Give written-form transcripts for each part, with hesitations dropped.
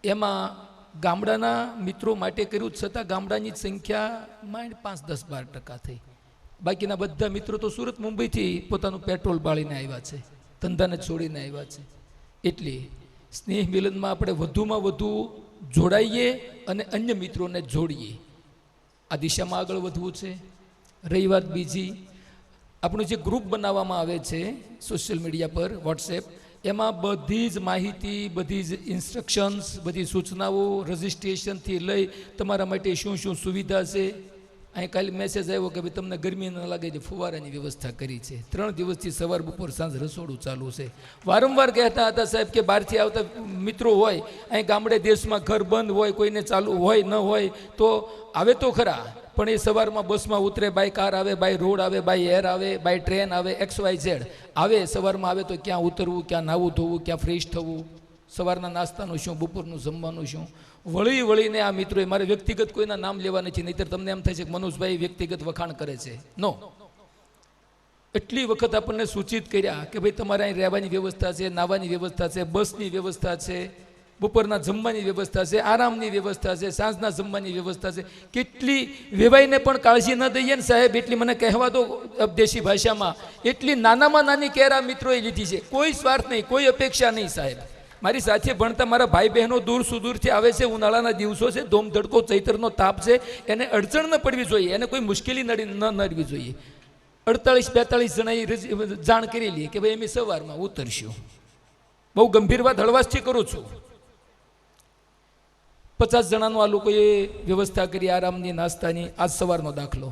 એમાં ગામડાના મિત્રો માટે કર્યું, છતાં ગામડાની સંખ્યા માંડ 5-10-12% થઈ. બાકીના બધા મિત્રો તો સુરત મુંબઈથી પોતાનું પેટ્રોલ બાળીને આવ્યા છે, ધંધાને છોડીને આવ્યા છે. એટલે સ્નેહ મિલનમાં આપણે વધુમાં વધુ જોડાઈએ અને અન્ય મિત્રોને જોડીએ, આ દિશામાં આગળ વધવું છે. રહી વાત બીજી, આપણું જે ગ્રુપ બનાવવામાં આવે છે સોશિયલ મીડિયા પર, વોટ્સએપ, એમાં બધી જ માહિતી, બધી જ ઇન્સ્ટ્રક્શન્સ, બધી સૂચનાઓ, રજિસ્ટ્રેશનથી લઈ તમારા માટે શું શું સુવિધા છે. અહીં કાલે મેસેજ આવ્યો કે ભાઈ તમને ગરમી ન લાગે છે, ફુવારાની વ્યવસ્થા કરી છે. 3 દિવસથી સવાર બપોર સાંજ રસોડું ચાલુ છે. વારંવાર કહેતા હતા સાહેબ કે બહારથી આવતા મિત્રો હોય, અહીં ગામડે દેશમાં ઘર બંધ હોય, કોઈને ચાલુ હોય ન હોય તો આવે તો ખરા, પણ એ સવારમાં બસમાં ઉતરે, બાય કાર આવે, બાય રોડ આવે, બાય એર આવે, બાય ટ્રેન આવે, XYZ આવે, સવારમાં આવે તો ક્યાં ઉતરવું, ક્યાં નાવું ધોવું, ક્યાં ફ્રેશ થવું, સવારના નાસ્તાનું શું, બપોરનું જમવાનું શું. વળીને આ મિત્રોએ, મારે વ્યક્તિગત કોઈના નામ લેવા નથી, નહીંતર તમને એમ થાય છે કે મનોજભાઈ વ્યક્તિગત વખાણ કરે છે. નો, એટલી વખત આપણને સૂચિત કર્યા કે ભાઈ તમારે અહીં રહેવાની વ્યવસ્થા છે, નાવાની વ્યવસ્થા છે, બસની વ્યવસ્થા છે, બપોરના જમવાની વ્યવસ્થા છે, આરામની વ્યવસ્થા છે, સાંજના જમવાની વ્યવસ્થા છે. કેટલી વેવાઈને પણ કાળજી ન દઈએ ને સાહેબ, એટલી મને કહેવા દો દેશી ભાષામાં, એટલી નાનામાં નાની કેર આ મિત્રોએ લીધી છે. કોઈ સ્વાર્થ નહીં, કોઈ અપેક્ષા નહીં સાહેબ. મારી સાથે ભણતા મારા ભાઈ બહેનો દૂર સુદૂરથી આવે છે, ઉનાળાના દિવસો છે, ધોમ ધડકો ચૈતરનો તાપ છે, એને અડચણ ન પડવી જોઈએ, એને કોઈ મુશ્કેલી ન નડવી જોઈએ. 48-42 જણાએ જાણ કરેલી કે ભાઈ અમે સવારમાં ઉતરશું. બહુ ગંભીર વાત હળવાશથી કરું છું. 50 જણાનું આ લોકોએ વ્યવસ્થા કરી આરામની, નાસ્તાની. આજ સવારનો દાખલો.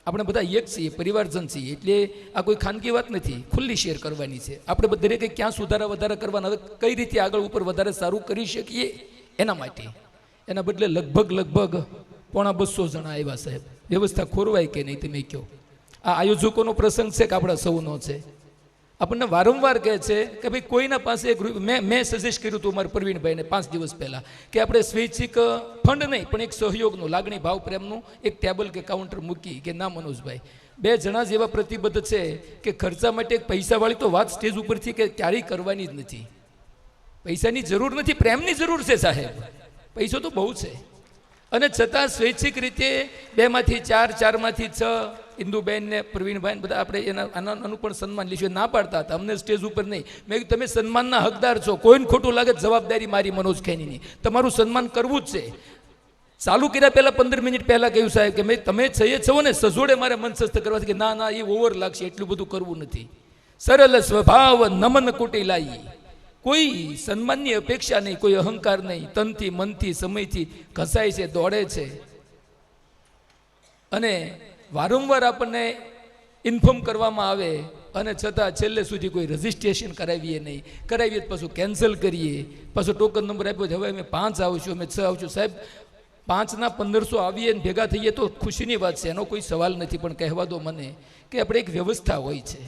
આપણે બધા એક છીએ, પરિવારજન છીએ, એટલે આ કોઈ ખાનગી વાત નથી, ખુલ્લી શેર કરવાની છે. આપણે દરેકે ક્યાં સુધારા વધારા કરવાના, હવે કઈ રીતે આગળ ઉપર વધારે સારું કરી શકીએ એના માટે. એના બદલે લગભગ 150 જણા આવ્યા સાહેબ. વ્યવસ્થા ખોરવાય કે નહીં તમે કહો? આ આયોજકોનો પ્રસંગ છે કે આપણા સૌનો છે? આપણને વારંવાર કહે છે કે ભાઈ કોઈના પાસે મેં સજેસ્ટ કર્યું હતું મારા પ્રવીણભાઈને 5 દિવસ પહેલાં કે આપણે સ્વૈચ્છિક ફંડ નહીં પણ એક સહયોગનું, લાગણી ભાવ પ્રેમનું એક ટેબલ કે કાઉન્ટર મૂકી કે ના મનોજભાઈ, 2 જણા જેવા પ્રતિબદ્ધ છે કે ખર્ચા માટે એક પૈસાવાળી તો વાત સ્ટેજ ઉપરથી કે ક્યારેય કરવાની જ નથી. પૈસાની જરૂર નથી, પ્રેમની જરૂર છે સાહેબ. પૈસો તો બહુ છે, અને છતાં સ્વૈચ્છિક રીતે 2 માંથી 4, 4 માંથી 6, ઇન્દુબેન ને પ્રવીણભાઈ બધા આપણે આનું પણ સન્માન લીધું. ના પાડતા હતા અમને સ્ટેજ ઉપર નહીં. મેં કીધું તમે સન્માનના હકદાર છો, કોઈને ખોટું લાગે જવાબદારી મારી મનોજ ખેનીની, તમારું સન્માન કરવું જ છે. ચાલુ કર્યા પહેલાં 15 મિનિટ પહેલાં કહ્યું સાહેબ કે તમે છો ને સજોડે મારે મંચસ્થ કરવા કે ના એ ઓવર લાગશે, એટલું બધું કરવું નથી. સરળ સ્વભાવ નમન કુટિલાઈ, કોઈ સન્માનની અપેક્ષા નહીં, કોઈ અહંકાર નહીં, તનથી મનથી સમયથી ઘસાય છે, દોડે છે. અને વારંવાર આપણને ઇન્ફોર્મ કરવામાં આવે અને છતાં છેલ્લે સુધી કોઈ રજિસ્ટ્રેશન કરાવીએ નહીં, કરાવીએ પાછું કેન્સલ કરીએ, પાછો ટોકન નંબર આપ્યો છે, હવે અમે 5 આવશું, અમે 6 આવશું. સાહેબ 5ના 1500 આવીએ ને ભેગા થઈએ તો ખુશીની વાત છે, એનો કોઈ સવાલ નથી, પણ કહેવા દો મને કે આપણે એક વ્યવસ્થા હોય છે.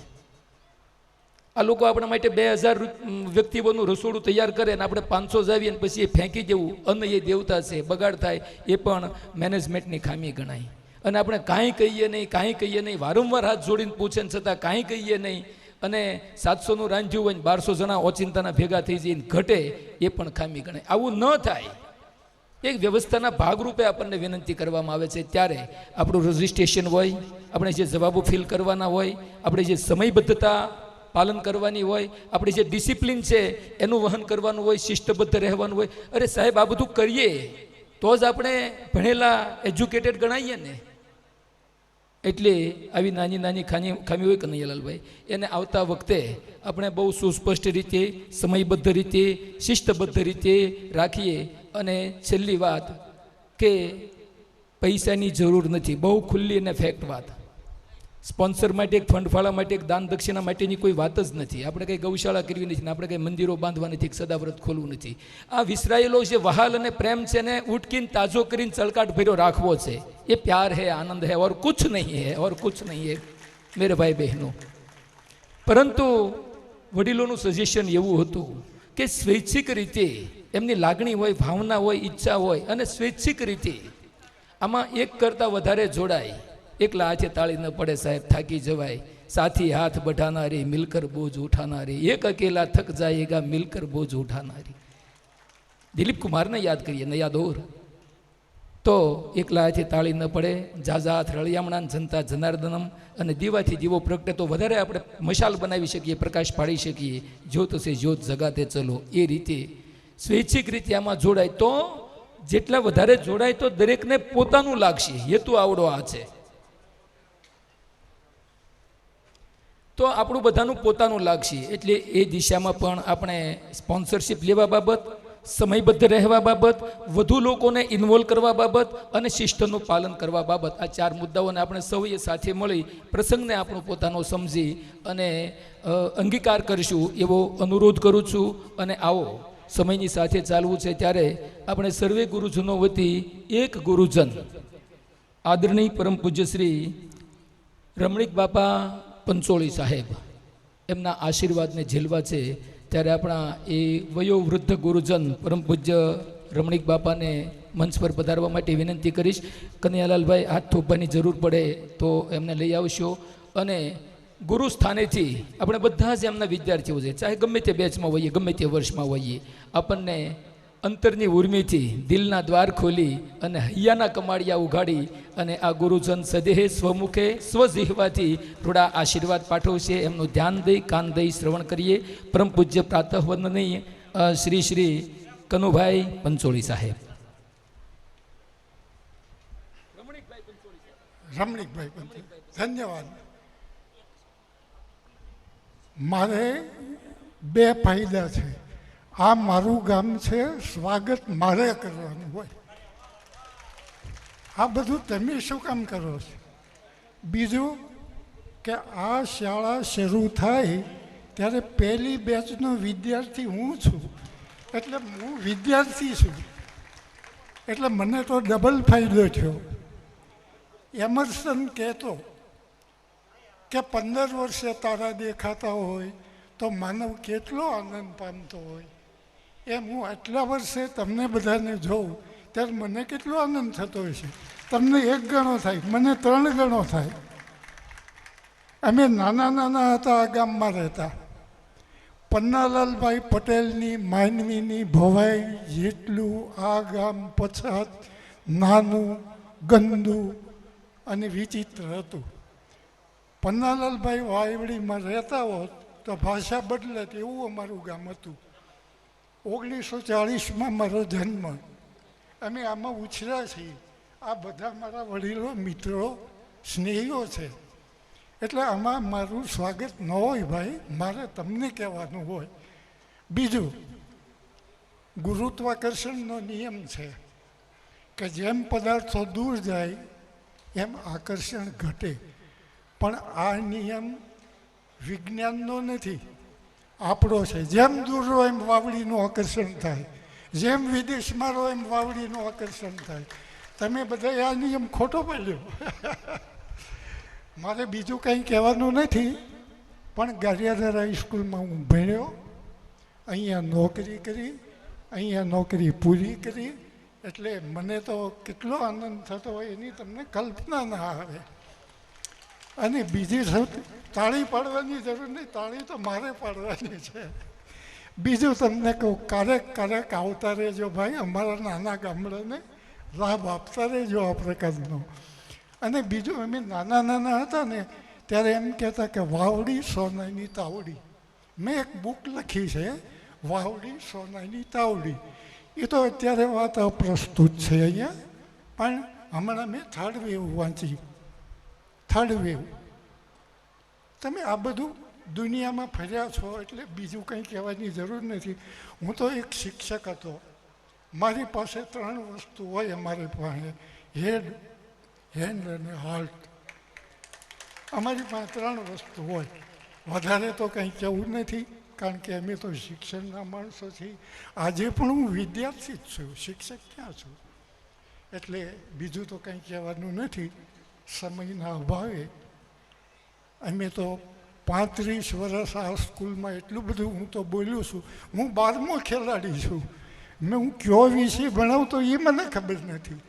આ લોકો આપણા માટે 2000 વ્યક્તિઓનું રસોડું તૈયાર કરે અને આપણે 500 જ આવીએ ને પછી એ ફેંકી દેવું, અન્ન એ દેવતા છે, બગાડ થાય, એ પણ મેનેજમેન્ટની ખામી ગણાય. અને આપણે કાંઈ કહીએ નહીં, વારંવાર હાથ જોડીને પૂછે ને છતાં કાંઈ કહીએ નહીં, અને 700નું રાંધ્યું હોય ને 1200 જણા ઓચિંતાના ભેગા થઈ જઈને ઘટે, એ પણ ખામી ગણાય. આવું ન થાય, એક વ્યવસ્થાના ભાગરૂપે આપણને વિનંતી કરવામાં આવે છે. ત્યારે આપણું રજિસ્ટ્રેશન હોય, આપણે જે જવાબો ફિલ કરવાના હોય, આપણે જે સમયબદ્ધતા પાલન કરવાની હોય, આપણી જે ડિસિપ્લિન છે એનું વહન કરવાનું હોય, શિસ્તબદ્ધ રહેવાનું હોય. અરે સાહેબ આ બધું કરીએ તો જ આપણે ભણેલા એજ્યુકેટેડ ગણાઈએ ને. એટલે આવી નાની ખામી હોય કનૈયાલાલભાઈ, એને આવતા વખતે આપણે બહુ સુસ્પષ્ટ રીતે, સમયબદ્ધ રીતે, શિસ્તબદ્ધ રીતે રાખીએ. અને છેલ્લી વાત કે પૈસાની જરૂર નથી, બહુ ખુલ્લી અને ફેક્ટ વાત. સ્પોન્સર માટે, એક ફંડફાળા માટે, એક દાન દક્ષિણા માટેની કોઈ વાત જ નથી. આપણે કંઈ ગૌશાળા કરવી નથી, આપણે કંઈ મંદિરો બાંધવા નથી, એક સદાવ્રત ખોલવું નથી. આ વિસરાયેલો જે વહાલ અને પ્રેમ છે ને ઉઠકીને તાજો કરીને ચળકાટ ભર્યો રાખવો છે. એ પ્યાર હે, આનંદ હે, और कुछ नहीं है, और कुछ नहीं है मेरे भाई बहनों. પરંતુ વડીલોનું સજેશન એવું હતું કે સ્વૈચ્છિક રીતે એમની લાગણી હોય, ભાવના હોય, ઈચ્છા હોય અને સ્વૈચ્છિક રીતે આમાં એક કરતાં વધારે જોડાય. એકલા હાથે તાળી ન પડે સાહેબ, થાકી જવાય. સાથી હાથ बढ़ाना रे, मिलकर बोझ उठाना रे, एक अकेला थक जाएगा, मिलकर बोझ उठाना रे. દિલીપ કુમારને યાદ કરીએ, નયા દોર. તો એકલા હાથે તાળી ન પડે, ઝાઝા હાથ રળિયામણા જનતા જનાર્દનમ, અને દીવાથી દીવો પ્રગટે તો વધારે આપણે મશાલ બનાવી શકીએ, પ્રકાશ પાડી શકીએ. જ્યોત છે જ્યોત જગાતે ચલો. એ રીતે સ્વૈચ્છિક રીતે આમાં જોડાય તો, જેટલા વધારે જોડાય તો દરેકને પોતાનું લાગશે. હેતુ આવડો આ છે તો આપણું બધાનું પોતાનું લાગશે. એટલે એ દિશામાં પણ આપણે સ્પોન્સરશિપ લેવા બાબત, સમયબદ્ધ રહેવા બાબત, વધુ લોકોને ઇન્વોલ્વ કરવા બાબત અને શિસ્તનું પાલન કરવા બાબત, આ 4 મુદ્દાઓને આપણે સૌએ સાથે મળી પ્રસંગને આપણો પોતાનો સમજી અને અંગીકાર કરીશું એવો અનુરોધ કરું છું. અને આવો સમયની સાથે ચાલવું છે ત્યારે આપણે સર્વે ગુરુજનો વતી એક ગુરુજન આદરણીય પરમ પૂજ્ય શ્રી રમણીક બાપા પંચોળી સાહેબ, એમના આશીર્વાદને ઝીલવા છે. ત્યારે આપણા એ વયોવૃદ્ધ ગુરુજન પરમ પૂજ્ય રમણીક બાપાને મંચ પર પધારવા માટે વિનંતી કરીશ. કનૈયાલાલભાઈ હાથ થોપવાની જરૂર પડે તો એમને લઈ આવશો. અને ગુરુ સ્થાનેથી આપણે બધા જ એમના વિદ્યાર્થીઓ છે, ચાહે ગમે તે બેચમાં હોઈએ, ગમે તે વર્ષમાં હોઈએ, આપણને અંતરની ઉર્મિથી દિલના દ્વાર ખોલી અને હૈયાના કમાડિયા ઉઘાડી અને આ ગુરુજન સદેહ સ્વમુખે સ્વજીહવાથી થોડા આશીર્વાદ પાઠવશે. એમનું ધ્યાન દઈ કાન દઈ શ્રવણ કરીએ. પરમ પૂજ્ય પ્રાતઃવંદનીય શ્રી શ્રી કનુભાઈ પંચોળી સાહેબ. રમણીકભાઈ પંચોળી, ધન્યવાદ. મારે 2 ફાયદા છે. આ મારું ગામ છે, સ્વાગત મારે કરવાનું હોય. આ બધું તમે શું કામ કરો છો? બીજું કે આ શાળા શરૂ થાય ત્યારે પહેલી બેચનો વિદ્યાર્થી હું છું, એટલે હું વિદ્યાર્થી છું, એટલે મને તો ડબલ ફાયદો થયો. એમર્સન કહેતો કે 15 વર્ષે તારા દેખાતા હોય તો માનવ કેટલો આનંદ પામતો હોય, એમ હું આટલા વર્ષે તમને બધાને જોઉં ત્યારે મને કેટલો આનંદ થતો હોય છે. તમને 1 ગણો થાય, મને 3 ગણો થાય. અમે નાના હતા, આ ગામમાં રહેતા. પન્નાલાલભાઈ પટેલની માનવીની ભવાઈ જેટલું આ ગામ પછાત, નાનું, ગંદુ અને વિચિત્ર હતું. પન્નાલાલભાઈ વાવડીમાં રહેતા હોત તો ભાષા બદલે એવું અમારું ગામ હતું. 1940માં મારો જન્મ. અમે આમાં ઉછર્યા છીએ. આ બધા મારા વડીલો, મિત્રો, સ્નેહીઓ છે. એટલે આમાં મારું સ્વાગત ન હોય ભાઈ, મારે તમને કહેવાનું હોય. બીજું, ગુરુત્વાકર્ષણનો નિયમ છે કે જેમ પદાર્થો દૂર જાય એમ આકર્ષણ ઘટે. પણ આ નિયમ વિજ્ઞાનનો નથી, આપણો છે. જેમ દૂર રહો એમ વાવડીનું આકર્ષણ થાય, જેમ વિદેશમાં રહો એમ વાવડીનું આકર્ષણ થાય. તમે બધા આ નિયમ ખોટો પાડ્યો. મારે બીજું કંઈ કહેવાનું નથી. પણ ગારિયાધાર હાઈસ્કૂલમાં હું ભણ્યો, અહીંયા નોકરી કરી, અહીંયા નોકરી પૂરી કરી. એટલે મને તો કેટલો આનંદ થતો હોય એની તમને કલ્પના ના આવે. અને બીજી તાળી પાડવાની જરૂર નહીં, તાળી તો મારે પાડવાની છે. બીજું તમને કહું, ક્યારેક આવતા રહેજો ભાઈ, અમારા નાના ગામડાને લાભ આપતા રહેજો આ પ્રકારનો. અને બીજું, અમે નાના હતા ને ત્યારે એમ કહેતા કે વાવડી સોનાની તાવડી. મેં એક બુક લખી છે, વાવડી સોનાની તાવડી. એ તો અત્યારે વાત અપ્રસ્તુત છે અહીંયા, પણ હમણાં મેં થર્ડ વેવ વાંચી. Third wave. તમે આ બધું દુનિયામાં ફર્યા છો એટલે બીજું કંઈ કહેવાની જરૂર નથી. હું તો એક શિક્ષક હતો. મારી પાસે 3 વસ્તુ હોય અમારી પાસે, હેડ, હેન્ડ અને હાર્ટ. અમારી પાસે 3 વસ્તુ હોય. વધારે તો કંઈ કહેવું નથી, કારણ કે અમે તો શિક્ષણના માણસો છીએ. આજે પણ હું વિદ્યાર્થી જ છું, શિક્ષક ક્યાં છું. એટલે બીજું તો કંઈ કહેવાનું નથી. સમયના અભાવે અમે તો 35 વર્ષ આ સ્કૂલમાં એટલું બધું હું તો બોલ્યો છું. હું 12મો ખેલાડી છું. હું કયો વિષય ભણાવતો એ મને ખબર નથી.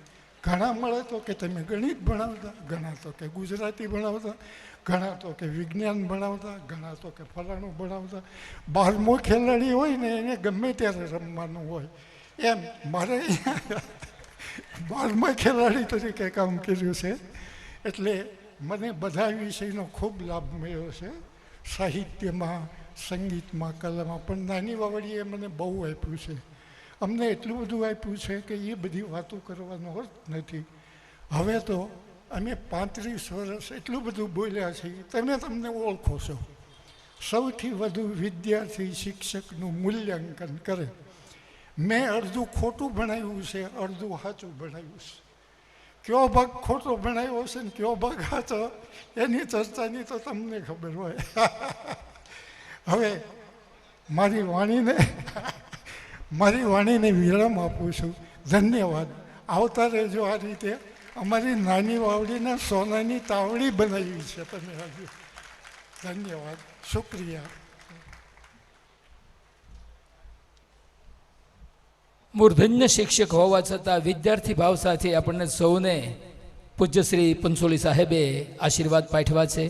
ઘણા મળે તો કે તમે ગણિત ભણાવતા, ઘણા તો કે ગુજરાતી ભણાવતા, ઘણા તો કે વિજ્ઞાન ભણાવતા, ઘણા તો કે ફલાણું ભણાવતા. 12મો ખેલાડી હોય ને એને ગમે ત્યારે રમવાનું હોય. એમ મારે 12મા ખેલાડી તરીકે કામ કર્યું છે, એટલે મને બધા વિષયનો ખૂબ લાભ મળ્યો છે, સાહિત્યમાં, સંગીતમાં, કલામાં. પણ નાની વાવડીએ મને બહુ આપ્યું છે. અમને એટલું બધું આપ્યું છે કે એ બધી વાતો કરવાનો અર્થ નથી. હવે તો અમે 35 વર્ષ એટલું બધું બોલ્યા છીએ, તમને ઓળખો છો. સૌથી વધુ વિદ્યાર્થી શિક્ષકનું મૂલ્યાંકન કરે. મેં અડધું ખોટું ભણાવ્યું છે, અડધું સાચું ભણાવ્યું છે. કયો ભાગ ખોટો ભણાવ્યો છે ને કયો ભાગ સાચો, એની ચર્ચાની તો તમને ખબર હોય. હવે મારી વાણીને વિરામ આપું છું. ધન્યવાદ. આવતા રહેજો આ રીતે. અમારી નાની વાવડીને સોનાની તાવડી બનાવી છે તમે આજે. ધન્યવાદ, શુક્રિયા. મૂર્ધન્ય શિક્ષક હોવા છતાં વિદ્યાર્થી ભાવ સાથે આપણને સૌને પૂજ્ય શ્રી પંચોલી સાહેબે આશીર્વાદ પાઠવા છે.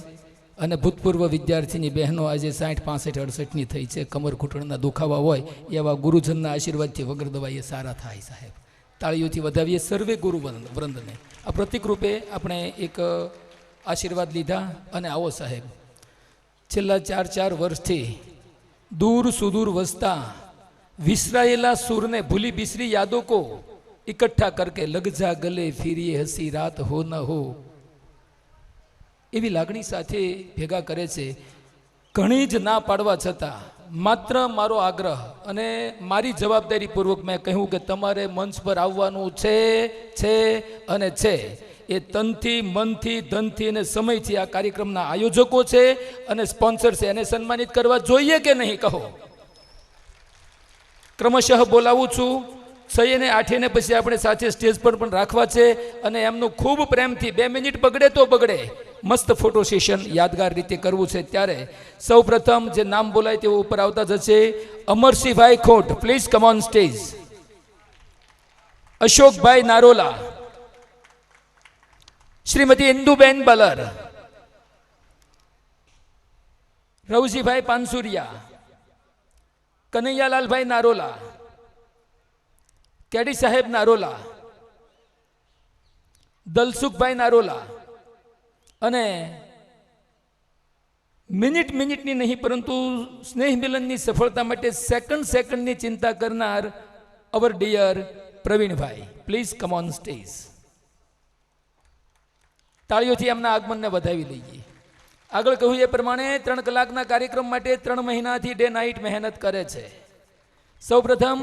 અને ભૂતપૂર્વ વિદ્યાર્થીની બહેનો આજે 60, 65, 68ની થઈ છે. કમર ઘૂંટણના દુખાવા હોય એવા ગુરુજનના આશીર્વાદથી વગર દવાઈએ સારા થાય. સાહેબ, તાળીઓથી વધાવીએ સર્વે ગુરુ વૃંદને. આ પ્રતિક રૂપે આપણે એક આશીર્વાદ લીધા. અને આવો સાહેબ, છેલ્લા 4 વર્ષથી દૂર સુદૂર વસતા વિસરાયેલા સુરને ભૂલી બિસરી યાદો કો ઇકઠ્ઠા કરકે લગ જા ગલે ફિરીએ હસી રાત હો ન હો, એવી લાગણી સાથે ભેગા કરે છે. ઘણી જ ના પાડવા છતાં માત્ર મારો આગ્રહ અને મારી જવાબદારી પૂર્વક મેં કહ્યું કે તમારે મંચ પર આવવાનું છે અને છે. એ તનથી, મનથી, ધનથી અને સમયથી આ કાર્યક્રમના આયોજકો છે અને સ્પોન્સર છે. એને સન્માનિત કરવા જોઈએ કે નહીં કહો? ક્રમશઃ બોલાવું છું. 6 અને 8 ને પછી આપણે સાથે સ્ટેજ પર પણ રાખવા છે. અને એમનું ખૂબ પ્રેમથી 2 મિનિટ બગડે તો બગડે, મસ્ત ફોટો સેશન યાદગાર રીતે કરવું છે. ત્યારે સૌ પ્રથમ જે નામ બોલાય તેઓ ઉપર આવતા જશે. અમરસિંહભાઈ ખોટ, પ્લીઝ કમ ઓન સ્ટેજ. અશોકભાઈ નારોલા, શ્રીમતી ઇન્દુબેન બલર, રવજીભાઈ પાનસુરિયા, કનૈયાલાલભાઈ નારોલા, કેડી સાહેબ નારોલા, દલસુખભાઈ નારોલા. અને મિનિટની નહીં પરંતુ સ્નેહ મિલનની સફળતા માટે સેકન્ડની ચિંતા કરનાર અવર ડિયર પ્રવીણભાઈ, પ્લીઝ કમ ઓન સ્ટેજ. તાળીઓથી એમના આગમનને વધાવી લઈએ. આગળ કહ્યું એ પ્રમાણે 3 કલાકના કાર્યક્રમ માટે 3 મહિનાથી ડે નાઇટ મહેનત કરે છે. સૌપ્રથમ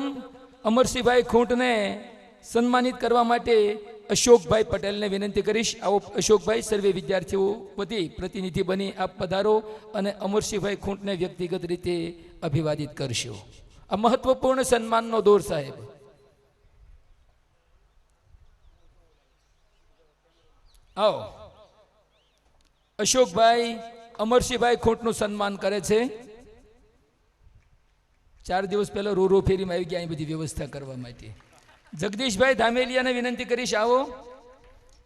અમરસિંહભાઈ ખૂંટને સન્માનિત કરવા માટે અશોકભાઈ પટેલને વિનંતી કરીશ. આવો અશોકભાઈ, સર્વે વિદ્યાર્થીઓ વતી પ્રતિનિધિ બની આપ પધારો અને અમરસિંહભાઈ ખૂંટને વ્યક્તિગત રીતે અભિવાદિત કરશો. આ મહત્વપૂર્ણ સન્માનનો દોર સાહેબ. આવો, અશોકભાઈ અમરસિંહભાઈ ખૂંટનું સન્માન કરે છે. 4 દિવસ પહેલા રો ફેરીમાં આવી ગયા અહીં બધી વ્યવસ્થા કરવા માટે. જગદીશભાઈ ધામેલિયાને વિનંતી કરીશ આવો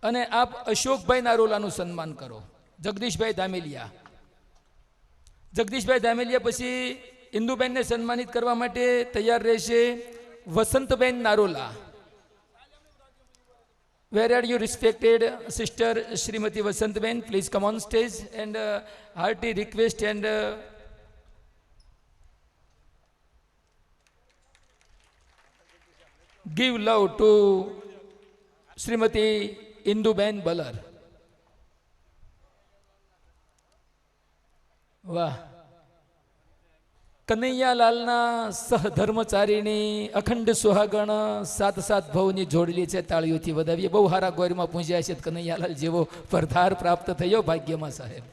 અને આપ અશોકભાઈ નારોલાનું સન્માન કરો. જગદીશભાઈ ધામેલિયા પછી ઇન્દુબેનને સન્માનિત કરવા માટે તૈયાર રહેશે Vasantben Narola. Where are you respected sister Srimati Vasantben? Please come on stage and hearty request and give love to Srimati Induben Balar. વાહ, કનૈયાલાલના સહધર્મચારીણી અખંડ સુહાગણ 7 ભવની જોડેલી છે. તાળીઓથી વધાવીએ. બહુ સારા ગોરમાં પૂંજ્યા છે. કનૈયાલાલ જેવો પરધાર પ્રાપ્ત થયો ભાગ્યમાં સાહેબ.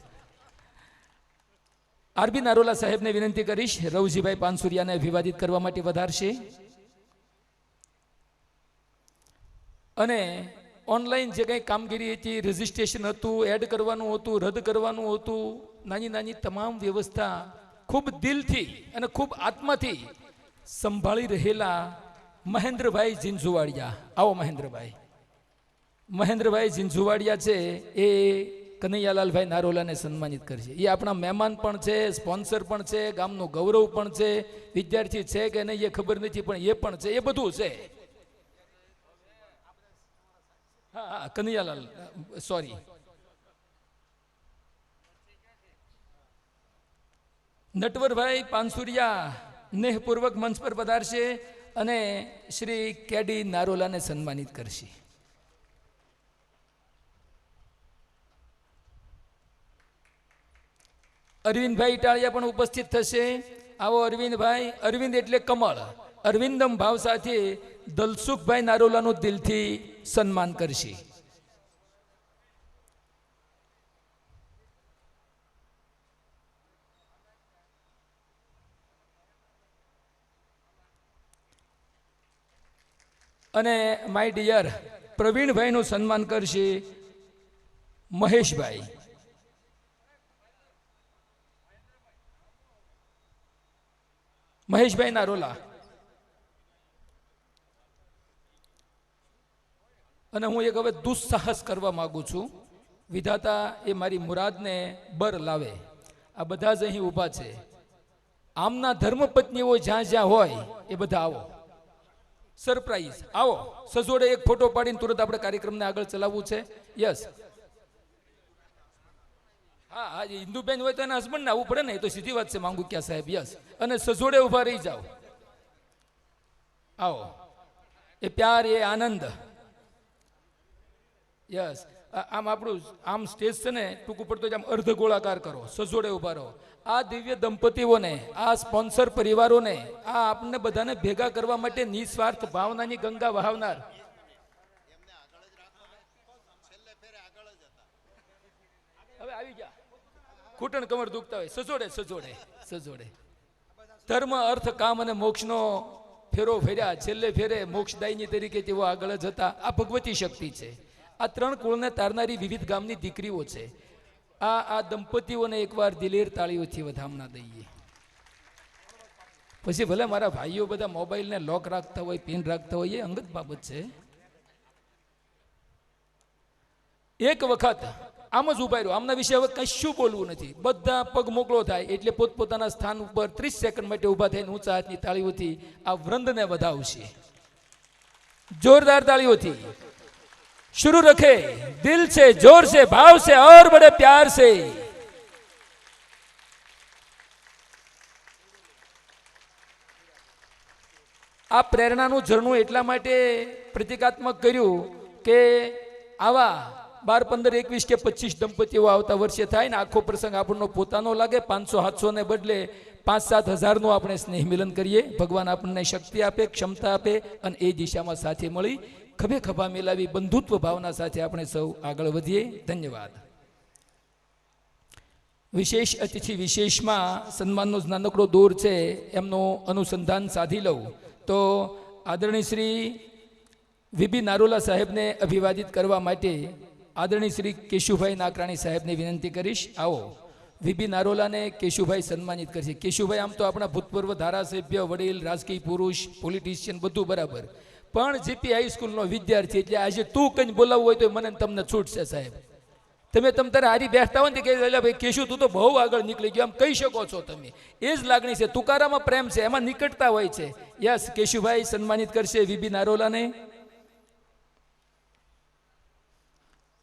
આરબી નારોલા સાહેબને વિનંતી કરીશ રવજીભાઈ પાનસુરિયાને અભિવાદિત કરવા માટે વધારશે. અને ઓનલાઈન જે કંઈ કામગીરી હતી, રજિસ્ટ્રેશન હતું, એડ કરવાનું હતું, રદ કરવાનું હતું, નાની તમામ વ્યવસ્થા ખૂબ દિલથી અને ખૂબ આત્માથી સંભાળી રહેલા મહેન્દ્રભાઈ ઝીંઝુવાડિયા. આવો મહેન્દ્રભાઈ ઝીંઝુવાડિયા છે એ કનૈયાલાલભાઈ નારોલાને સન્માનિત કરશે. એ આપણા મહેમાન પણ છે, સ્પોન્સર પણ છે, ગામનું ગૌરવ પણ છે. વિદ્યાર્થી છે કે નહીં એ ખબર નથી, પણ એ પણ છે, એ બધું છે. હા હા, કનૈયાલાલ, સોરી. નટવરભાઈ પાનસુરિયા નેહપૂર્વક મંચ પર પધારશે અને શ્રી કેડી નારોલાને સન્માનિત કરશે. અરવિંદભાઈ ઇટાળિયા પણ ઉપસ્થિત થશે. આવો અરવિંદભાઈ. અરવિંદ એટલે કમળ. અરવિંદમ ભાવ સાથે દલસુખભાઈ નારોલાનું દિલથી સન્માન કરશે. અને માય ડિયર પ્રવીણભાઈનું સન્માન કરશે મહેશભાઈ. મહેશભાઈ નારોલા. અને હું એક હવે દુસ્સાહસ કરવા માંગુ છું. વિધાતા એ મારી મુરાદને બર લાવે. આ બધા જ અહીં ઊભા છે. આમના ધર્મપત્નીઓ જ્યાં જ્યાં હોય એ બધા આવો. સરપ્રાઈઝ આવો. સજોડે એક ફોટો પાડીને તુરંત આપણે કાર્યક્રમને આગળ ચલાવવું છે. યસ. હા હા, હિન્દુબેન હોય તો એના હસબન્ડને આવવું પડે ને, એ તો સીધી વાત છે માંગુ ક્યાં સાહેબ. યસ. અને સજોડે ઊભા રહી જાઓ. આવો. એ પ્યાર, એ આનંદ. યસ. આમ આપણું આમ સ્ટેજ છે ને ટૂંક ઉપર તો આમ અર્ધ ગોળાકાર કરો, સજોડે ઊભા રહો. આ દિવ્ય દંપતીઓને, આ સ્પોન્સર પરિવારોને, આ આપણને બધાને ભેગા કરવા માટે નિસ્વાર્થ ભાવનાની ગંગા વહાવનાર. હવે આવી ગયા. ઘૂંટણ કમર દુખતા હોય, સજોડે સજોડે સજોડે. ધર્મ, અર્થ, કામ અને મોક્ષનો ફેરો ફેર્યા. છેલ્લે ફેરે મોક્ષદાયની તરીકે તેઓ આગળ જ હતા. આ ભગવતી શક્તિ છે. આ ત્રણ કુળને તારનારી વિવિધ ગામની દીકરીઓ છે. આ દંપતીઓને એકવાર દિલેર તાળીઓથી વધામણા દઈએ. પછી ભલે મારા ભાઈઓ બધા મોબાઈલને લોક રાખતા હોય, પિન રાખતા હોય, એ અંગત બાબત છે. એક વખત આમ જ ઉભા રહ્યો. આમના વિશે હવે કશું બોલવું નથી. બધા પગ મોકળો થાય એટલે પોતપોતાના સ્થાન ઉપર 30 સેકન્ડ માટે ઊભા થઈને ઊંચા હાથની તાળીઓથી આ વૃંદને વધાવશે. જોરદાર તાળીઓથી शुरू रखे. दिल से, जोर से, भाव से और बड़े प्यार से. આ પ્રેરણાનું ઝરણું એટલા માટે પ્રતિકાત્મક કર્યું કે આવા 12, 15, 21 કે 25 દંપતીઓ આવતા વર્ષે થાય ને આખો પ્રસંગ આપણનો પોતાનો લાગે. 500-700 ને બદલે 5-7 હજારનું આપણે સ્નેહ મિલન કરીએ. ભગવાન આપણને શક્તિ આપે, ક્ષમતા આપે અને એ દિશામાં સાથે મળી ખભે ખભા મિલાવી બંધુત્વ ભાવના સાથે આપણે સૌ આગળ વધીએ. ધન્યવાદ. વિશેષ અતિથિ વિશેષમાં સન્માનનો નાનકડો દોર છે, એમનું અનુસંધાન સાધી લઉં તો આદરણીય શ્રી વીબી નારોલા સાહેબને અભિવાદિત કરવા માટે આદરણીય શ્રી કેશુભાઈ નાકરાણી સાહેબને વિનંતી કરીશ. આવો. વીબી નારોલાને કેશુભાઈ સન્માનિત કરશે. કેશુભાઈ આમ તો આપણા ભૂતપૂર્વ ધારાસભ્ય, વડીલ, રાજકીય પુરુષ, પોલિટિશિયન બધું બરાબર, પણ જીપી હાઈસ્કૂલનો વિદ્યાર્થી એટલે આજે તું કંઈ બોલાવવું હોય તો મને તમને છૂટ છે સાહેબ. તમે તારે હારી બેઠતા હોય ને કે ભાઈ કેશુ તું તો બહુ આગળ નીકળી ગયો આમ કહી શકો છો તમે. એ જ લાગણી છે. તુકારામાં પ્રેમ છે, એમાં નિકટતા હોય છે. યસ. કેશુભાઈ સન્માનિત કરશે વીબી નારોલાને.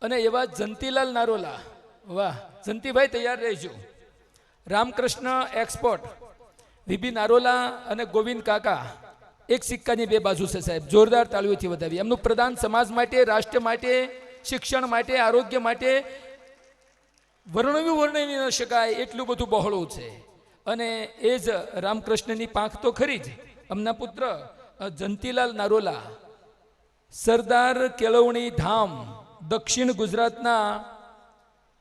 અને એવા જંતીલાલ નારોલા. વાહ જંતીભાઈ, તૈયાર રહેજો. રામકૃષ્ણ એક્સપોર્ટ, વીબી નારોલા અને ગોવિંદ કાકા એક સિક્કાની બે બાજુ છે સાહેબ. જોરદાર તાળીઓથી વધાવી. એમનું પ્રદાન સમાજ માટે, રાષ્ટ્ર માટે, શિક્ષણ માટે, આરોગ્ય માટે વર્ણવી ન શકાય એટલું બધું બહોળું છે. અને એ જ રામકૃષ્ણની પાંખ તો ખરી જ. એમના પુત્ર જંતીલાલ નારોલા સરદાર કેળવણી ધામ દક્ષિણ ગુજરાતના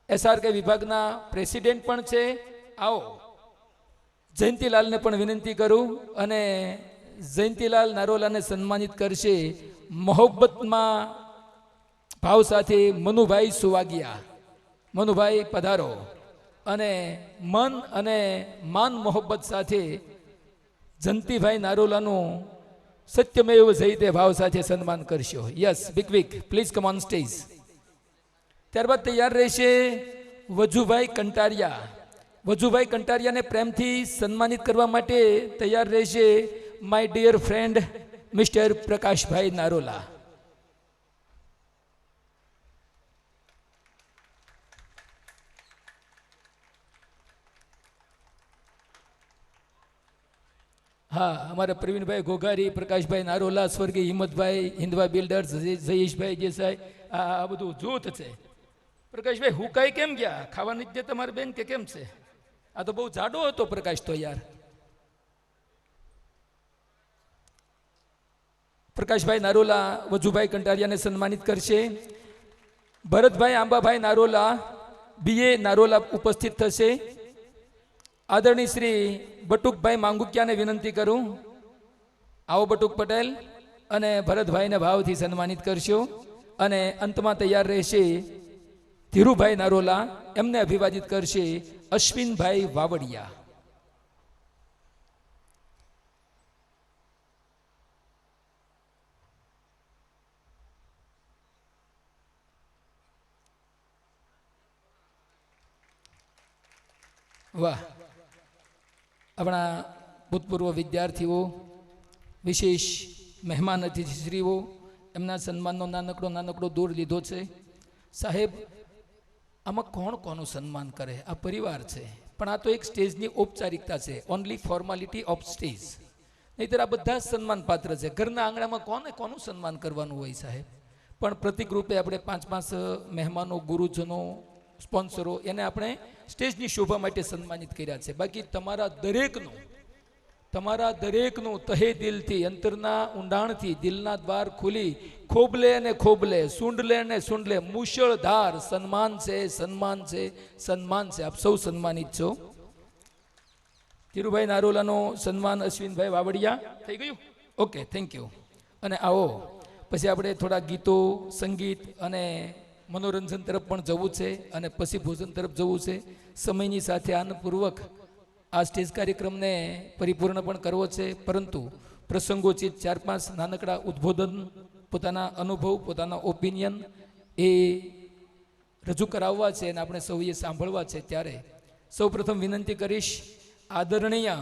SRK વિભાગના પ્રેસિડેન્ટ પણ છે. આવો જયંતીલાલને પણ વિનંતી કરું અને જયંતીલાલ નારોલાને સન્માનિત કરશે મોહબ્બતમાં ભાવ સાથે મનુભાઈ સુવાગિયા. મનુભાઈ પધારો. અને મન અને માન મોહબ્બત સાથે જંતીભાઈ નારોલાનું સત્યમેવ જયતે ભાવ સાથે સન્માન કરશો. Yes. Big please come on stage. ત્યારબાદ તૈયાર રહેશે વજુભાઈ કંટારિયાને પ્રેમથી સન્માનિત કરવા માટે તૈયાર રહેશે માય ડિયર ફ્રેન્ડ મિસ્ટર પ્રકાશભાઈ નારોલા. હા, અમારા પ્રવીણભાઈ ઘોઘારી, પ્રકાશભાઈ નારોલા, સ્વર્ગીય હિંમતભાઈ, હિન્દવા બિલ્ડર્સ, જયેશભાઈ દેસાઈ, આ બધું જૂથ છે. પ્રકાશભાઈ હુકાઈ કેમ ગયા? ખાવાની જ તમારી બેન કે કેમ છે? આ તો બહુ જાડો હતો પ્રકાશ તો યાર. પ્રકાશભાઈ નારોલા વજુભાઈ કંટારિયાને સન્માનિત કરશે. ભરતભાઈ આંબાભાઈ નારોલા, બીએ નારોલા ઉપસ્થિત થશે. આદરણીય શ્રી બટુકભાઈ માંગુકિયાને વિનંતી કરું, આવો બટુક પટેલ, અને ભરતભાઈને ભાવથી સન્માનિત કરશો. અને અંતમાં તૈયાર રહેશે ધીરુભાઈ નારોલા, એમને અભિવાદિત કરશે અશ્વિનભાઈ વાવડિયા. વાહ, આપણા ભૂતપૂર્વ વિદ્યાર્થીઓ, વિશેષ મહેમાન અતિથિશ્રીઓ, એમના સન્માનનો નાનકડો દોર લીધો છે. સાહેબ, આમાં કોણ કોનું સન્માન કરે? આ પરિવાર છે, પણ આ તો એક સ્ટેજની ઔપચારિકતા છે, ઓનલી ફોર્માલિટી ઓફ સ્ટેજ. નહીંતર આ બધા જ સન્માન પાત્ર છે. ઘરના આંગણામાં કોનું સન્માન કરવાનું હોય સાહેબ? પણ પ્રતિક રૂપે આપણે 5 મહેમાનો, ગુરુજનો, સ્પોન્સરો, એને આપણે સ્ટેજની શોભા માટે સન્માનિત કર્યા છે. બાકી તમારા દરેકનું તહે દિલથી, અંતરના ઊંડાણથી, દિલના દ્વાર ખુલી, ખોબલે અને ખોબલે, સૂંડલે અને સૂંડલે, મુશળધાર સન્માન છે. આપ સૌ સન્માનિત છો. ધીરુભાઈ નારોલાનો સન્માન અશ્વિનભાઈ વાવડિયા થઈ ગયું. Okay, thank you. અને આવો પછી આપણે થોડા ગીતો, સંગીત અને મનોરંજન તરફ પણ જવું છે, અને પછી ભોજન તરફ જવું છે. સમયની સાથે આનંદપૂર્વક આ સ્ટેજ કાર્યક્રમને પરિપૂર્ણ પણ કરવો છે, પરંતુ પ્રસંગોચિત 4-5 નાનકડા ઉદ્બોધન, પોતાના અનુભવ, પોતાના ઓપિનિયન એ રજૂ કરાવવા છે અને આપણે સૌએ સાંભળવા છે. ત્યારે સૌપ્રથમ વિનંતી કરીશ આદરણીય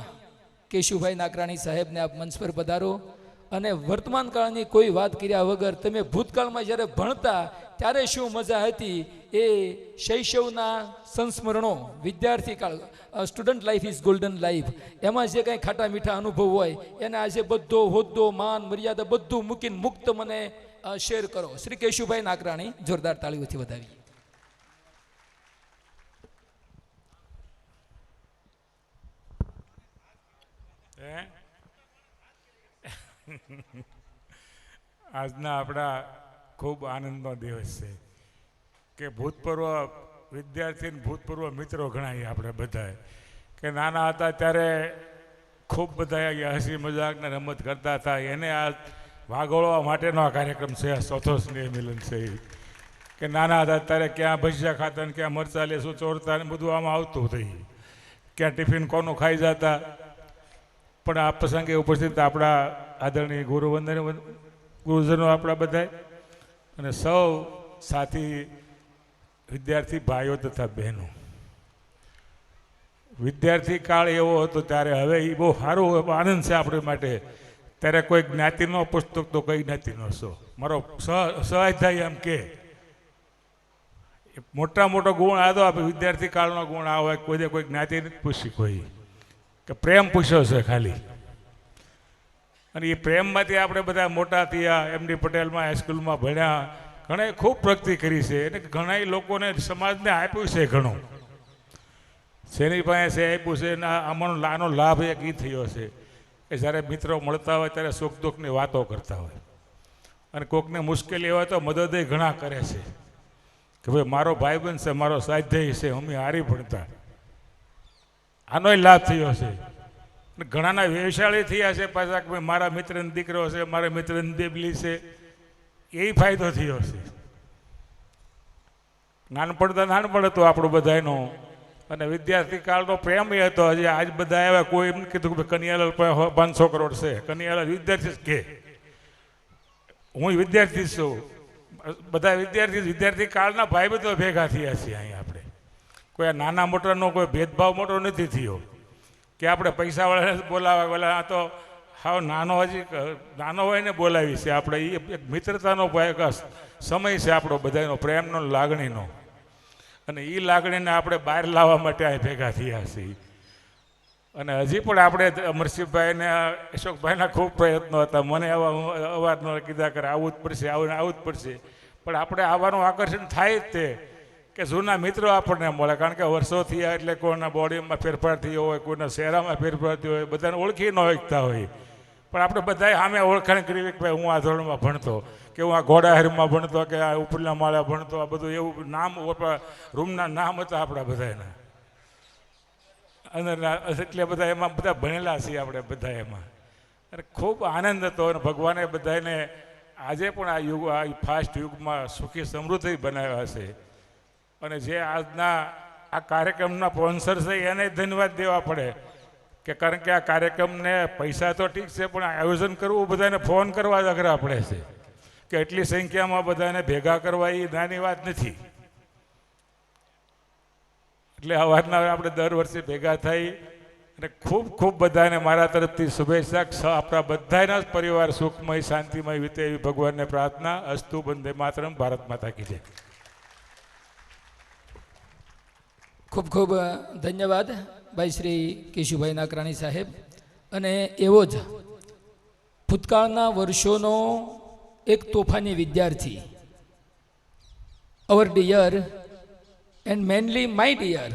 કેશુભાઈ નાકરાણી સાહેબને આપ મંચ પર પધારો. અને વર્તમાન કાળની કોઈ વાત કર્યા વગર તમે ભૂતકાળમાં જ્યારે ભણતા ત્યારે શું મજા હતી એ શૈશવના સંસ્મરણો, વિદ્યાર્થી કાળ, student life is golden life, એમાં જે કંઈ ખાટા મીઠા અનુભવ હોય એને આજે બધો હોદ્દો, માન, મર્યાદા બધું મૂકીને મુક્ત મને શેર કરો. શ્રી કેશુભાઈ નાકરાણી, જોરદાર તાળીઓથી વધાવીએ. આજના આપણા ખૂબ આનંદનો દિવસ છે કે ભૂતપૂર્વ વિદ્યાર્થી, ભૂતપૂર્વ મિત્રો ગણાઈએ આપણે બધા, કે નાના હતા ત્યારે ખૂબ બધા હસી મજાકને રમત કરતા હતા. એને આ વાગોળવા માટેનો આ કાર્યક્રમ છે, આ ચોથો સ્નેહ મિલન છે. કે નાના હતા ત્યારે ક્યાં ભજીયા ખાતા ને ક્યાં મરચાં લેસું ચોરતા ને બધું આમાં આવતું હતું. ક્યાં ટિફિન કોનું ખાઈ જતા. પણ આ પ્રસંગે ઉપસ્થિત આપણા આદરણીય ગુરુજનો આપણા બધા, અને સૌ સાથી વિદ્યાર્થી ભાઈઓ તથા બહેનો, વિદ્યાર્થી કાળ એવો હતો ત્યારે, હવે એ બહુ સારો આનંદ છે આપણે માટે. ત્યારે કોઈ જ્ઞાતિનો પુસ્તક તો કઈ જ્ઞાતિનો છો, મારો સહાય એમ કે મોટો ગુણ આ તો વિદ્યાર્થી કાળનો ગુણ આ હોય. કોઈ જ્ઞાતિ નથી પૂછી, કોઈ કે પ્રેમ પૂછ્યો છે ખાલી. અને એ પ્રેમમાંથી આપણે બધા મોટા થયા. એમડી પટેલમાં હાઈસ્કૂલમાં ભણ્યા, ઘણા ખૂબ પ્રગતિ કરી છે. એટલે ઘણા લોકોને સમાજને આપ્યું છે ઘણું. શેની પાસે આપ્યું છે. આમાંનો આનો લાભ એક એ થયો છે કે જ્યારે મિત્રો મળતા હોય ત્યારે સુખ દુઃખની વાતો કરતા હોય, અને કોઈકને મુશ્કેલી હોય તો મદદ ઘણા કરે છે. કે ભાઈ મારો ભાઈબંધ છે, મારો સ્વાધ્યાય છે, અમે હારી ભણતા. આનો લાભ થયો છે. ઘણાના વ્યવસાય થયા છે પાછા, કે મારા મિત્રનો દીકરો છે, મારા મિત્રની દેબલી છે, એ ફાયદો થયો છે. નાનપણ હતું આપણું બધાનો, અને વિદ્યાર્થી કાળનો પ્રેમ એ હતો. હજી આજ બધા આવ્યા, કોઈ એમ કીધું કે કનૈયાલાલ 500 કરોડ છે, કનૈયાલાલ વિદ્યાર્થી કે હું વિદ્યાર્થી છું. બધા વિદ્યાર્થી કાળના ભાઈ બધો ભેગા થયા છીએ અહીંયા આપણે. કોઈ નાના મોટાનો કોઈ ભેદભાવ મોટો નથી થયો કે આપણે પૈસાવાળાને બોલાવે બોલા આ તો હાવ નાનો હજી નાનો હોય ને બોલાવી છે આપણે એ એક મિત્રતાનો એક સમય છે આપણો બધાનો પ્રેમનો લાગણીનો, અને એ લાગણીને આપણે બહાર લાવવા માટે અહીં ભેગા થયા છીએ. અને હજી પણ આપણે અમરસિંહભાઈને અશોકભાઈના ખૂબ પ્રયત્નો હતા, મને અવારનવાર કીધા કરે આવવું જ પડશે, આવવું જ પડશે, પણ આપણે આવવાનું આકર્ષણ થાય જ તે કે જૂના મિત્રો આપણને મળે. કારણ કે વર્ષો થયા એટલે કોઈના બોડીમાં ફેરફાર થયો હોય, કોઈના ચહેરામાં ફેરફાર થયો હોય, બધાને ઓળખી ન શકતા હોય, પણ આપણે બધાએ સામે ઓળખાણ કરી કે ભાઈ હું આ ધોરણમાં ભણતો, કે હું આ ઘોડાહારમાં ભણતો, કે આ ઉપરના માળા ભણતો, આ બધું એવું નામ રૂમના નામ હતા આપણા બધાના, અને એટલે બધા એમાં બધા ભણેલા છીએ આપણે બધા એમાં. અને ખૂબ આનંદ હતો. અને ભગવાને બધાને આજે પણ આ યુગ, આ ફાસ્ટ યુગમાં સુખી સમૃદ્ધિ બનાવ્યા છે. અને જે આજના આ કાર્યક્રમના સ્પોન્સર છે એને ધન્યવાદ દેવા પડે, કે કારણ કે આ કાર્યક્રમને પૈસા તો ઠીક છે, પણ આયોજન કરવું બધાને ફોન કરવા જ અઘરા પડે છે, કે એટલી સંખ્યામાં બધાને ભેગા કરવા એ નાની વાત નથી. એટલે અવારનવાર આપણે દર વર્ષે ભેગા થઈ અને ખૂબ ખૂબ બધાને મારા તરફથી શુભેચ્છા. આપણા બધાના જ પરિવાર સુખમય શાંતિમય વીતે એવી ભગવાનને પ્રાર્થના. અસ્તુ વંદે માતરમ. ભારત માતા કી જય. ખૂબ ખૂબ ધન્યવાદ ભાઈ શ્રી કેશુભાઈ નાકરાણી સાહેબ. અને એવો જ ભૂતકાળના વર્ષોનો એક તોફાની વિદ્યાર્થી, our dear and manly my dear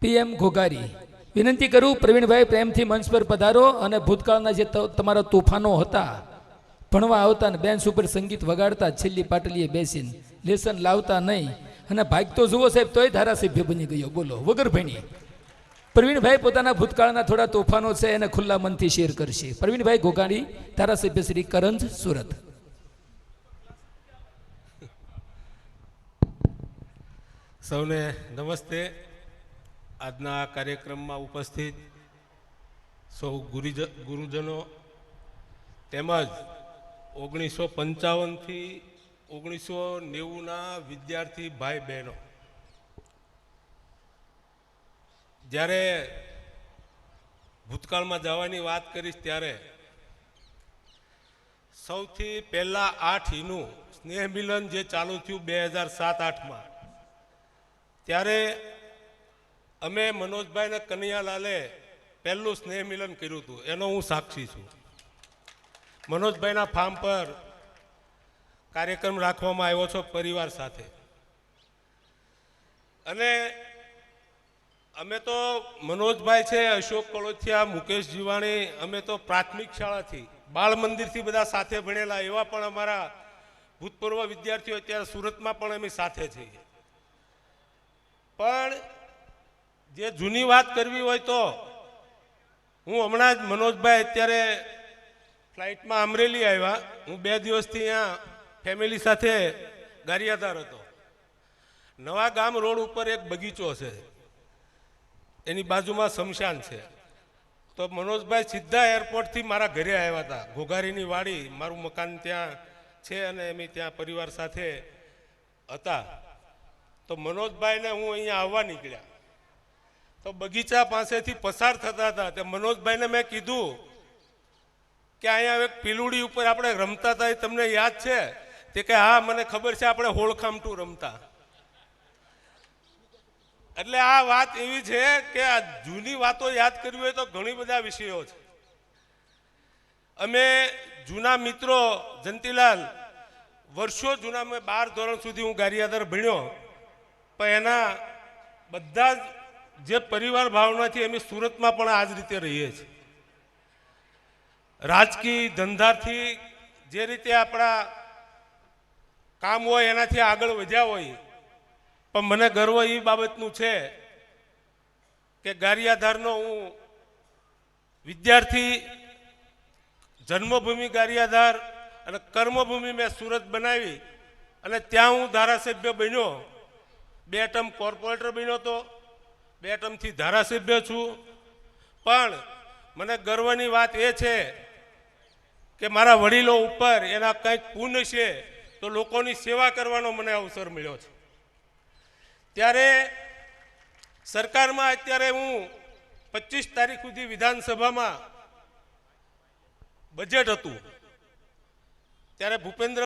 PM Ghoghari, વિનંતી કરું પ્રવીણભાઈ પ્રેમથી મંચ પર પધારો. અને ભૂતકાળના જે તમારા તોફાનો હતા, ભણવા આવતા ને બેન્ચ ઉપર સંગીત વગાડતા, છેલ્લી પાટલીએ બેસીને લેસન લાવતા નહીં, અને ભાગ તો જુઓ સાહેબ તોય ધારાસભ્ય બની ગયો, બોલો વગર ભણી. પ્રવીણભાઈ પોતાના ભૂતકાળના થોડા તોફાનો છે એને ખુલ્લા મનથી શેર કરશે. પ્રવીણભાઈ ઘોઘારી, ધારાસભ્ય શ્રી કરંજ, સુરત. સૌને નમસ્તે. આજના આ કાર્યક્રમમાં ઉપસ્થિત સૌ ગુરુજનો તેમજ 1955થી 1990ના વિદ્યાર્થી ભાઈ બહેનો, જ્યારે ભૂતકાળમાં જવાની વાત કરીશ ત્યારે સૌથી પહેલાં 8નું સ્નેહ મિલન જે ચાલુ થયું 2007-8માં, ત્યારે અમે મનોજભાઈ અને કનૈયાલાલે પહેલું સ્નેહ મિલન કર્યું હતું, એનો હું સાક્ષી છું. મનોજભાઈના ફાર્મ પર કાર્યક્રમ રાખવામાં આવ્યો છો પરિવાર સાથે. અને અમે તો મનોજભાઈ છે, અશોક કળોથિયા, મુકેશ જીવાણી, અમે તો પ્રાથમિક શાળાથી, બાળ મંદિરથી બધા સાથે ભણેલા. એવા પણ અમારા ભૂતપૂર્વ વિદ્યાર્થીઓ અત્યારે સુરતમાં પણ અમે સાથે છીએ. પણ જે જૂની વાત કરવી હોય તો હું હમણાં જ મનોજભાઈ અત્યારે ફ્લાઇટમાં અમરેલી આવ્યા. હું 2 દિવસથી અહીંયા ફેમિલી સાથે ગારિયાધાર હતો. નવા ગામ રોડ ઉપર એક બગીચો છે, એની બાજુમાં શમશાન છે. તો મનોજભાઈ સીધા એરપોર્ટથી મારા ઘરે આવ્યા હતા. ઘોઘારીની વાડી, મારું મકાન ત્યાં છે અને અમે ત્યાં પરિવાર સાથે હતા. તો મનોજભાઈને હું અહીંયા આવવા નીકળ્યા તો બગીચા પાસેથી પસાર થતા હતા. તે મનોજભાઈને મેં કીધું કે અહીંયા એક પીલુડી ઉપર આપણે રમતા હતા, એ તમને યાદ છે? તે કે હા મને ખબર છે, આપણે હોળખામટું રમતા. એટલે આ વાત એવી છે કે આ જૂની વાતો યાદ કરવી હોય તો ઘણી બધા વિષયો છે. અમે જૂના મિત્રો, જંતીલાલ, વર્ષો જૂના, મેં 12 ધોરણ સુધી હું ગારિયાધાર ભણ્યો, પણ એના બધા જે પરિવાર ભાવનાથી અમે સુરતમાં પણ આ જ રીતે રહીએ છીએ. રાજકીય ધંધાથી જે રીતે આપણા કામ હોય એનાથી આગળ વધ્યા હોય, પણ મને ગર્વ એ બાબતનું છે કે ગારિયાધારનો હું વિદ્યાર્થી, જન્મભૂમિ ગારિયાધાર અને કર્મભૂમિ મેં સુરત બનાવી અને ત્યાં હું ધારાસભ્ય બન્યો. 2 ટર્મ કોર્પોરેટર બન્યો હતો, 2 ટર્મથી ધારાસભ્ય છું. પણ મને ગર્વની વાત એ છે કે મારા વડીલો ઉપર એના કંઈક પુણ્ય છે તો લોકોની સેવા કરવાનો મને અવસર મળ્યો છે. ત્યારે સરકારમાં અત્યારે હું 25 તારીખ સુધી વિધાનસભામાં બજેટ હતું ત્યારે ભૂપેન્દ્ર